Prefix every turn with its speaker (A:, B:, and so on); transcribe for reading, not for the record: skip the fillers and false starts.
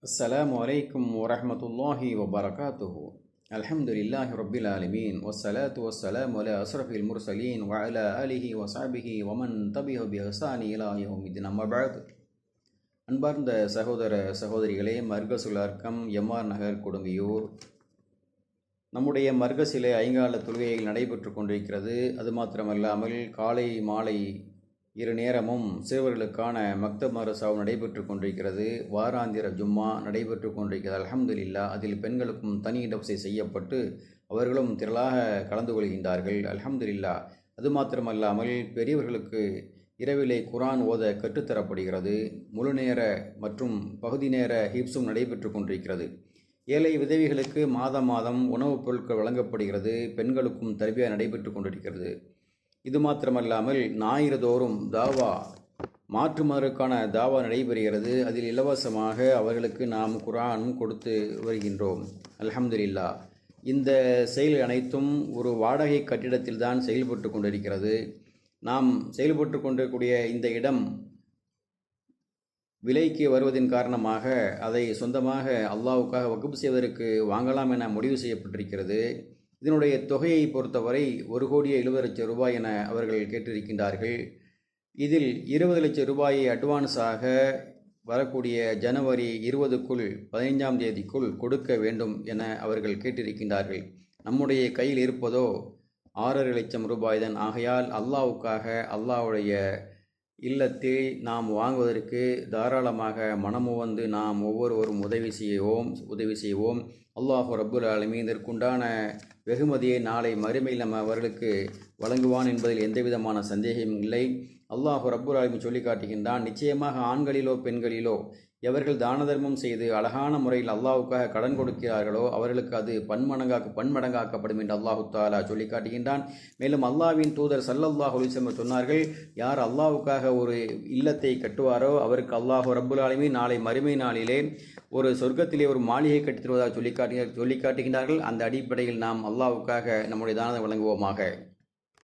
A: السلام عليكم ورحمة الله وبركاته. الحمد لله رب العالمين والصلاة والسلام على أشرف المرسلين وعلى آله وصحبه ومن تبعه بإحسان إلى يوم الدين. أما بعد. அன்பார்ந்த சகோதர சகோதரிகளே, மர்கசுலார்க்கம் எம்ஆர் நகர் கொடுங்கையூர் நம்முடைய மர்கசிலே ஐங்கால தொழுகைகள் நடைபெற்று கொண்டிருக்கிறது. அது மாத்திரமல்லாமல் காலை மாலை இரு நேரமும் சிறுவர்களுக்கான மக்தப் மதரசாவும் நடைபெற்று கொண்டிருக்கிறது. வாராந்திர ஜும்மா நடைபெற்று கொண்டிருக்கிறது. அல்ஹம்துலில்லாஹ். அதில் பெண்களுக்கும் தனி இடவசை செய்யப்பட்டு அவர்களும் திரளாக கலந்து கொள்கின்றார்கள். அல்ஹம்துலில்லாஹ். அது மாத்திரமல்லாமல் பெரியவர்களுக்கு இரவிலே குர்ஆன் ஓத கற்றுத்தரப்படுகிறது. முழு நேர மற்றும் பகுதி நேர ஹிப்ஸும் நடைபெற்று கொண்டிருக்கிறது. ஏழை விதவிகளுக்கு மாதம் மாதம் உணவுப் பொருட்கள் வழங்கப்படுகிறது. பெண்களுக்கும் தர்பியா நடைபெற்று கொண்டிருக்கிறது. இது மாத்திரமல்லாமல் ஞாயிறு தோறும் தாவா மாற்று மதருக்கான தாவா நடைபெறுகிறது. அதில் இலவசமாக அவர்களுக்கு நாம் குர்ஆனும் கொடுத்து வருகின்றோம். அல்ஹம்துலில்லாஹ். இந்த செயல் அனைத்தும் ஒரு வாடகை கட்டிடத்தில் தான் செயல்பட்டு கொண்டிருக்கிறது. நாம் செயல்பட்டு கொண்டிருக்கக்கூடிய இந்த இடம் விலைக்கு வருவதன் காரணமாக அதை சொந்தமாக அல்லாஹ்வுக்காக வக்ஃப் செய்வதற்கு வாங்கலாம் என முடிவு செய்யப்பட்டிருக்கிறது. இதனுடைய தொகையை பொறுத்தவரை 1,70,00,000 ரூபாய் என அவர்கள் கேட்டிருக்கின்றார்கள். இதில் 20 லட்சம் ரூபாயை அட்வான்ஸாக வரக்கூடிய ஜனவரி 20க்குள் 15ஆம் தேதிக்குள் கொடுக்க வேண்டும் என அவர்கள் கேட்டிருக்கின்றார்கள். நம்முடைய கையில் இருப்பதோ 6,5 லட்சம் ரூபாய் தான். ஆகையால் அல்லாஹ்வுக்காக அல்லாஹ்வுடைய இல்லத்தில் நாம் வாங்குவதற்கு தாராளமாக மனமுவந்து நாம் ஒவ்வொருவரும் உதவி செய்வோம். அல்லாஹ் ரப்புல் ஆலமீன் இதற்குண்டான வெகுமதியை நாளை மறுமையில் நம்ம அவர்களுக்கு வழங்குவான் என்பதில் எந்தவிதமான சந்தேகமும் இல்லை. அல்லாஹ் ரப்புல் ஆலமீன் சொல்லி காட்டுகின்றான், நிச்சயமாக ஆண்களிலோ பெண்களிலோ எவர்கள் தான தர்மம் செய்து அழகான முறையில் அல்லாஹ்வுக்காக கடன் கொடுக்கிறார்களோ அவர்களுக்கு அது பன்மடங்காக்கப்படும் என்று அல்லாஹு தஆலா சொல்லி காட்டுகின்றான். மேலும் அல்லாஹ்வின் தூதர் ஸல்லல்லாஹு அலைஹி வஸல்லம் சொன்னார்கள், யார் அல்லாஹ்வுக்காக ஒரு இல்லத்தை கட்டுவாரோ அவருக்கு அல்லாஹ் ரப்புல் ஆலமீன் நாளை மறுமை நாளிலே ஒரு சொர்க்கத்திலே ஒரு மாளிகை கட்டித் தருவதாக சொல்லி காட்டுகின்றார்கள். அந்த அடிப்படையில் நாம் அல்லாஹ்வுக்காக நம்முடைய தானத்தை வழங்குவோமாக.